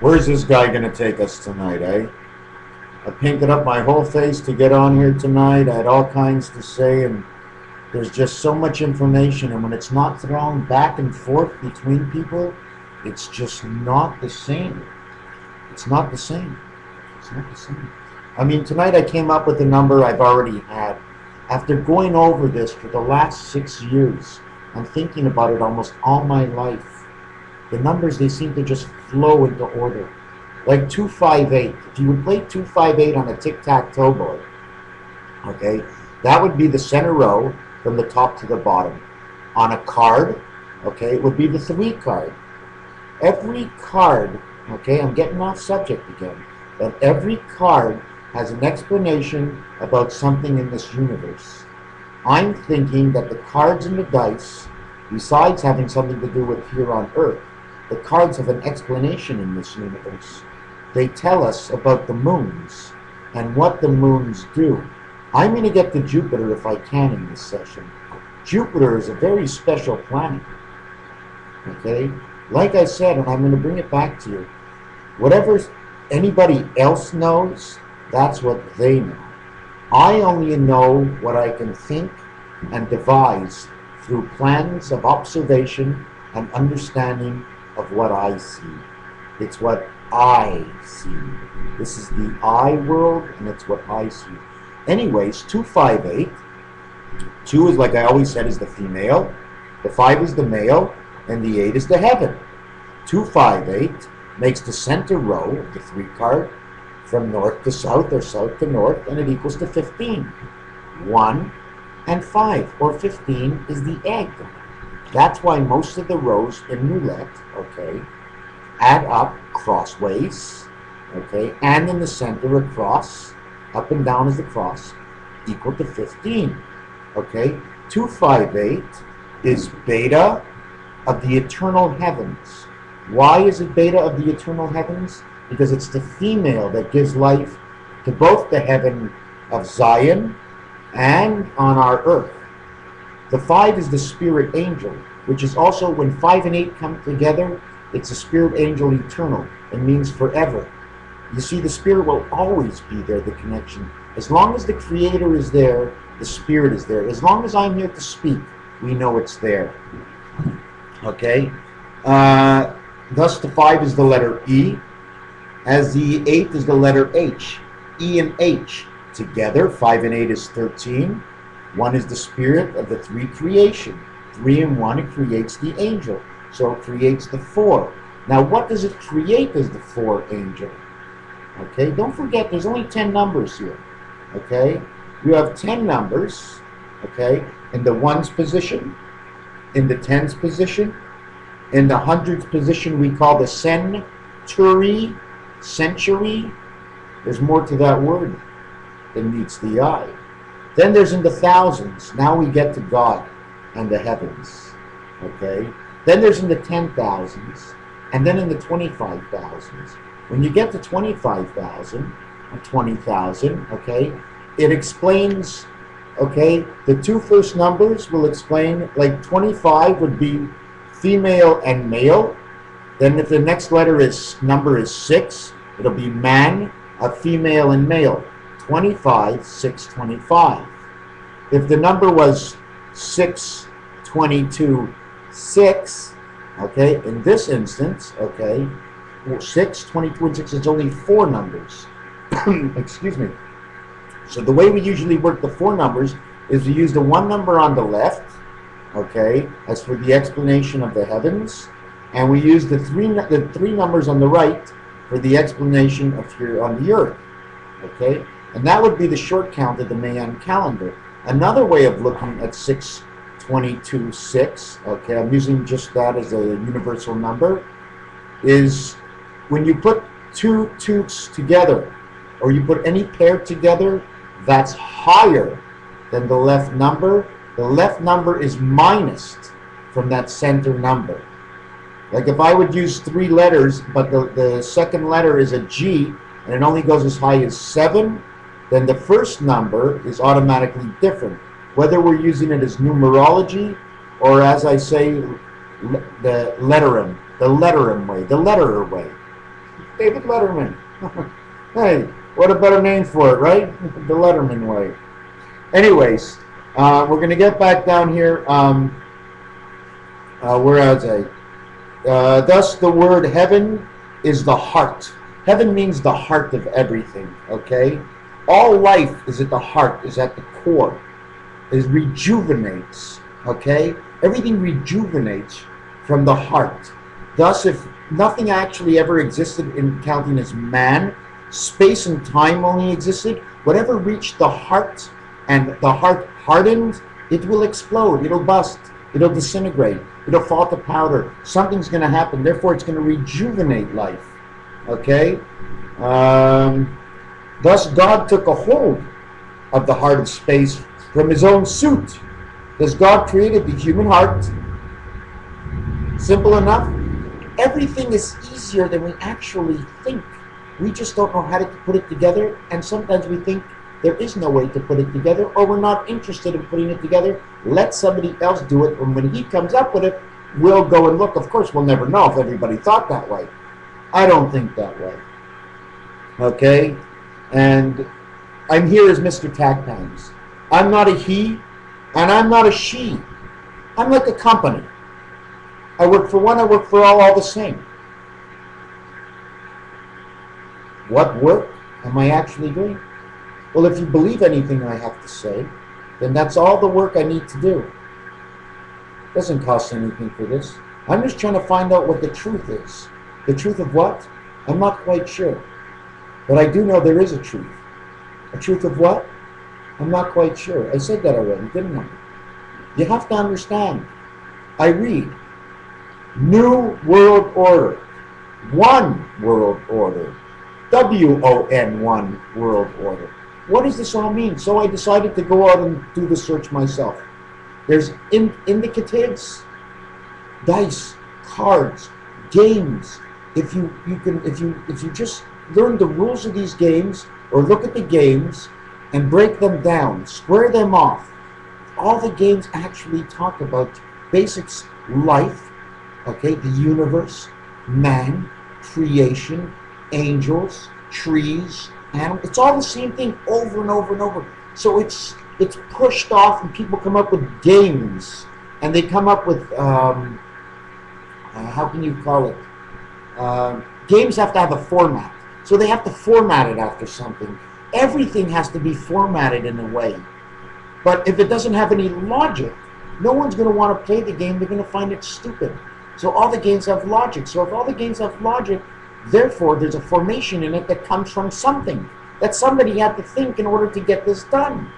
Where's this guy going to take us tonight, eh? I painted up my whole face to get on here tonight. I had all kinds to say, and there's just so much information, and when it's not thrown back and forth between people, it's just not the same. It's not the same. It's not the same. I mean, tonight I came up with a number I've already had. After going over this for the last 6 years, I'm thinking about it almost all my life. The numbers, they seem to just flow into order. Like 258. If you would play 258 on a tic-tac-toe board, okay, that would be the center row from the top to the bottom. On a card, okay, it would be the 3 card. Every card, okay, I'm getting off subject again, but every card has an explanation about something in this universe. I'm thinking that the cards and the dice, besides having something to do with here on Earth, the cards have an explanation in this universe. They tell us about the moons and what the moons do. I'm going to get to Jupiter if I can in this session. Jupiter is a very special planet. Okay? Like I said, and I'm going to bring it back to you, whatever anybody else knows, that's what they know. I only know what I can think and devise through plans of observation and understanding of what I see. It's what I see. This is the I world, and it's what I see. Anyways, 258. 2 is, like I always said, is the female. The 5 is the male, and the 8 is the heaven. 258 makes the center row of the 3 card from north to south or south to north, and it equals to 15. 1 and 5, or 15, is the egg. That's why most of the rows in roulette, okay, add up crossways, okay, and in the center a cross, up and down is the cross, equal to 15, okay. 258 is beta of the eternal heavens. Why is it beta of the eternal heavens? Because it's the female that gives life to both the heaven of Zion and on our earth. The 5 is the spirit angel, which is also, when 5 and 8 come together, it's a spirit angel eternal. It means forever. You see, the spirit will always be there, the connection. As long as the creator is there, the spirit is there. As long as I'm here to speak, we know it's there. Okay? Thus, the 5 is the letter E, as the 8 is the letter H. E and H together, 5 and 8 is 13. 1 is the spirit of the 3 creation. 3 and 1, it creates the angel. So it creates the 4. Now, what does it create as the 4 angel? Okay, don't forget, there's only 10 numbers here. Okay, you have 10 numbers, okay, in the 1's position, in the 10's position, in the 100's position we call the century. There's more to that word than meets the eye. Then there's in the thousands. Now we get to God and the heavens. Okay? Then there's in the 10,000s, and then in the 25,000s. When you get to 25,000 or 20,000, okay, it explains, okay, the 2 first numbers will explain, like 25 would be female and male. Then if the next number is 6, it'll be man, a female and male. 25, 6, 25. If the number was 6, 22, 6, okay, in this instance, okay, 6, 22, and 6, it's only 4 numbers. Excuse me. So the way we usually work the 4 numbers is we use the 1 number on the left, okay, as for the explanation of the heavens, and we use the 3 numbers on the right for the explanation of here on the earth, okay, and that would be the short count of the Mayan calendar. Another way of looking at 6, 22, 6, okay, I'm using just that as a universal number, is when you put 2 toots together, or you put any pair together, that's higher than the left number. The left number is minused from that center number. Like if I would use 3 letters, but the second letter is a G, and it only goes as high as 7, then the first number is automatically different. Whether we're using it as numerology, or as I say, the letterer way. David Letterman. Hey, what a better name for it, right? The Letterman way. Anyways, we're going to get back down here. Where was I? Thus the word heaven is the heart. Heaven means the heart of everything, okay? All life is at the heart, is at the core. It rejuvenates, okay? Everything rejuvenates from the heart. Thus, if nothing actually ever existed in counting as man, space and time only existed, whatever reached the heart and the heart hardened, it will explode, it'll bust, it'll disintegrate, it'll fall to powder. Something's going to happen, therefore it's going to rejuvenate life, okay? Thus God took a hold of the heart of space from his own suit. Thus God created the human heart. Simple enough. Everything is easier than we actually think. We just don't know how to put it together, and sometimes we think there is no way to put it together, or we're not interested in putting it together. Let somebody else do it, and when he comes up with it, we'll go and look. Of course, we'll never know if everybody thought that way. I don't think that way. Okay? And I'm here as MrTacpans's. I'm not a he, and I'm not a she. I'm like a company. I work for one, I work for all the same. What work am I actually doing? Well, if you believe anything I have to say, then that's all the work I need to do. It doesn't cost anything for this. I'm just trying to find out what the truth is. The truth of what? I'm not quite sure. But I do know there is a truth. A truth of what? I'm not quite sure. I said that already, didn't I? You have to understand. I read New World Order, One World Order, WON, One World Order. What does this all mean? So I decided to go out and do the search myself. There's indicatives, dice, cards, games. If you just learn the rules of these games, or look at the games and break them down, square them off. All the games actually talk about basics: life, okay, the universe, man, creation, angels, trees, animals. It's all the same thing over and over and over. So it's pushed off, and people come up with games, and they come up with how can you call it? Games have to have a format, so they have to format it after something. Everything has to be formatted in a way. But if it doesn't have any logic, no one's going to want to play the game. They're going to find it stupid. So all the games have logic. So if all the games have logic, therefore there's a formation in it that comes from something that somebody had to think in order to get this done.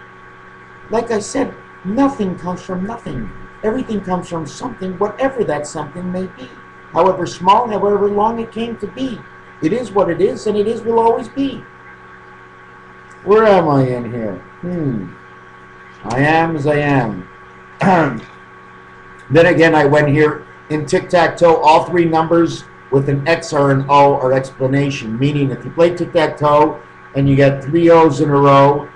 Like I said, nothing comes from nothing. Everything comes from something, whatever that something may be. However small, however long it came to be. It is what it is, and it is will always be. Where am I in here? I am as I am. Then again, I went here in tic-tac-toe. All three numbers with an X or an O are explanation. Meaning, if you play tic-tac-toe and you get 3 O's in a row,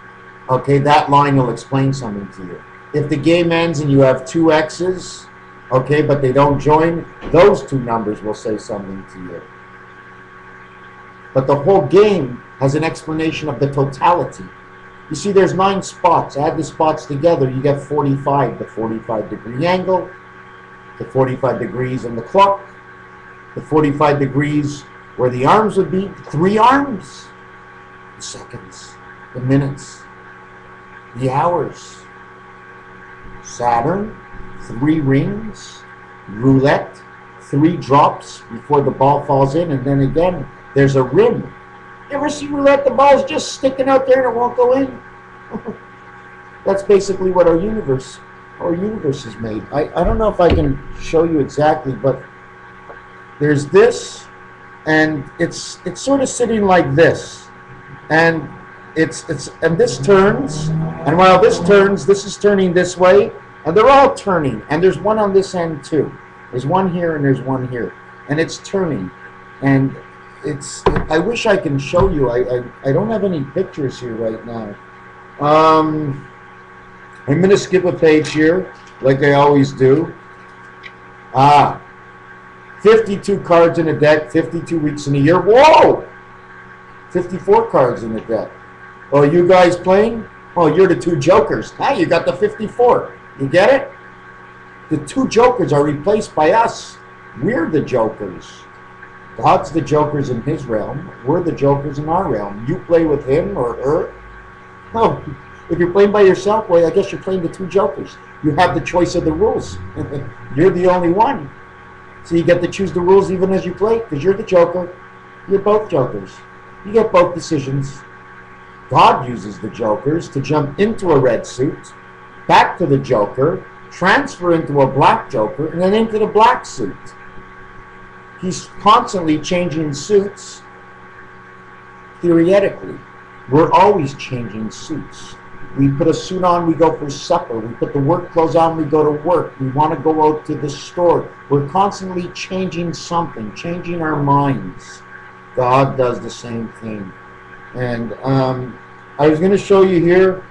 okay, that line will explain something to you. If the game ends and you have 2 X's, okay, but they don't join, those 2 numbers will say something to you. But the whole game has an explanation of the totality. You see, there's 9 spots. Add the spots together, you get 45. The 45-degree angle, the 45 degrees on the clock, the 45 degrees where the arms would be, 3 arms, the seconds, the minutes, the hours. Saturn, 3 rings, roulette, 3 drops before the ball falls in, and then again, there's a rim. You ever see roulette? The ball's just sticking out there and it won't go in. That's basically what our universe is made. I don't know if I can show you exactly, but there's this, and it's sort of sitting like this, and and this turns, and while this turns, this is turning this way, and they're all turning, and there's one on this end too. There's one here and there's one here, and it's turning, and I wish I can show you. I don't have any pictures here right now. I'm going to skip a page here, like I always do. 52 cards in a deck, 52 weeks in a year. Whoa! 54 cards in the deck. Oh, you guys playing? Oh, you're the two jokers. Now you got the 54. You get it? The two jokers are replaced by us. We're the jokers. God's the jokers in his realm. We're the jokers in our realm. You play with him or her. No, if you're playing by yourself, well, I guess you're playing the two jokers. You have the choice of the rules. You're the only one. So you get to choose the rules even as you play, because you're the joker. You're both jokers. You get both decisions. God uses the jokers to jump into a red suit, back to the joker, transfer into a black joker, and then into the black suit. He's constantly changing suits, theoretically. We're always changing suits. We put a suit on, we go for supper. We put the work clothes on, we go to work. We want to go out to the store. We're constantly changing something, changing our minds. God does the same thing. And I was going to show you here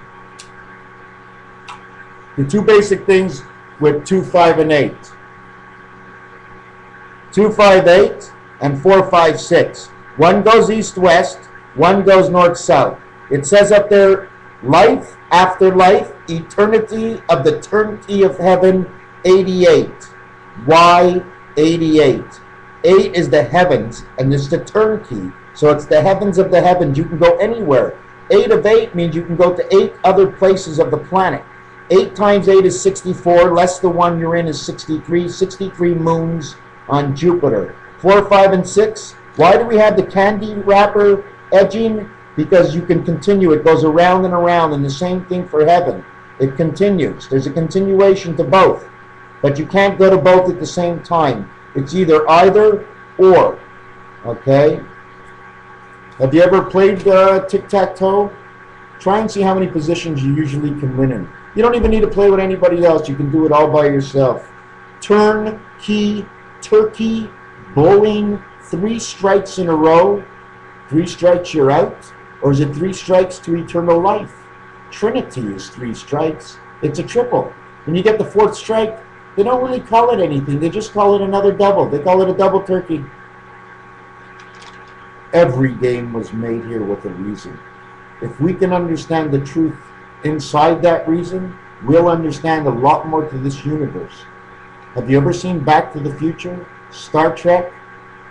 the two basic things with 2, 5, and 8. 2, 5, 8, and 4, 5, 6. One goes east-west, one goes north-south. It says up there, life after life, eternity of the eternity of heaven, 88. Why 88? 8 is the heavens, and it's the turnkey. So it's the heavens of the heavens. You can go anywhere. 8 of 8 means you can go to 8 other places of the planet. 8 times 8 is 64, less the one you're in is 63. 63 moons on Jupiter. 4, 5, and 6. Why do we have the candy wrapper edging? Because you can continue. It goes around and around, and the same thing for heaven. It continues. There's a continuation to both. But you can't go to both at the same time. It's either or. Okay? Have you ever played tic-tac-toe? Try and see how many positions you usually can win in. You don't even need to play with anybody else. You can do it all by yourself. Turn, key, turkey, bowling, 3 strikes in a row. 3 strikes, you're out. Or is it 3 strikes to eternal life? Trinity is 3 strikes. It's a triple. When you get the 4th strike, they don't really call it anything. They just call it another double. They call it a double turkey. Every game was made here with a reason. If we can understand the truth inside that reason, we'll understand a lot more to this universe. Have you ever seen Back to the Future? Star Trek?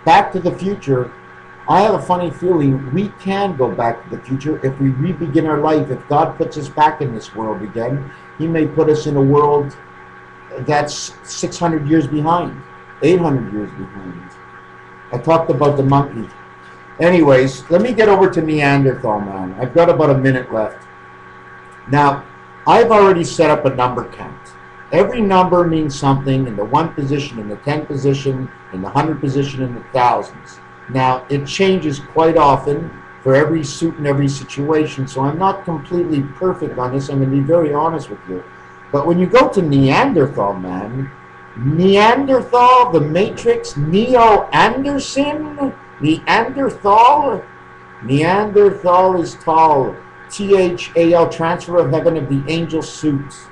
Back to the Future, I have a funny feeling we can go back to the future if we re-begin our life. If God puts us back in this world again, he may put us in a world that's 600 years behind, 800 years behind. I talked about the monkey. Anyways, let me get over to Neanderthal man. I've got about a minute left. Now, I've already set up a number count. Every number means something in the 1 position, in the 10 position, in the 100 position, in the thousands. Now, it changes quite often for every suit and every situation, so I'm not completely perfect on this. I'm going to be very honest with you. But when you go to Neanderthal man, Neanderthal, the Matrix, Neo Anderson, Neanderthal is tall. T-H-A-L, transfer of heaven of the angel suits.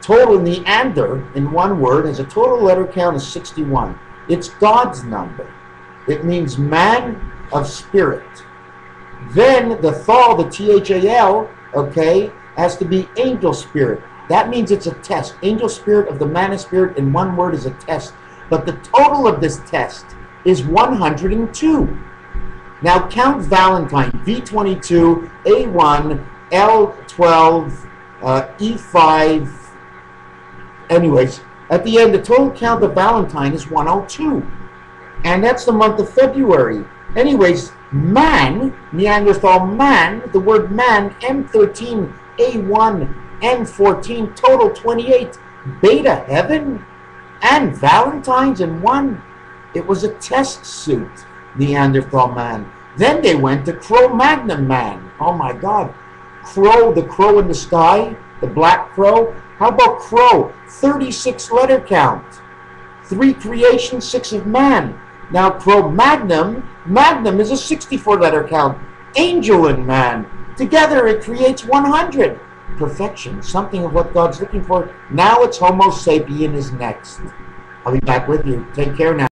Total Neander, in one word, has a total letter count of 61. It's God's number. It means man of spirit. Then the Thal, the T-H-A-L, okay, has to be angel spirit. That means it's a test. Angel spirit of the man of spirit in one word is a test. But the total of this test is 102. Now count Valentine, V22, A1, L12, E5. Anyways, at the end, the total count of Valentine is 102. And that's the month of February. Anyways, man, Neanderthal man, the word man, M13, A1, N14, total 28. Beta heaven and Valentine's in one. It was a test suit, Neanderthal man. Then they went to Cro-Magnon man. Oh my God. Crow, the crow in the sky, the black crow. How about crow? 36 letter count. 3 creation, 6 of man. Now Cro-Magnon, magnum is a 64 letter count. Angel and man. Together it creates 100. Perfection, something of what God's looking for. Now it's Homo sapien is next. I'll be back with you. Take care now.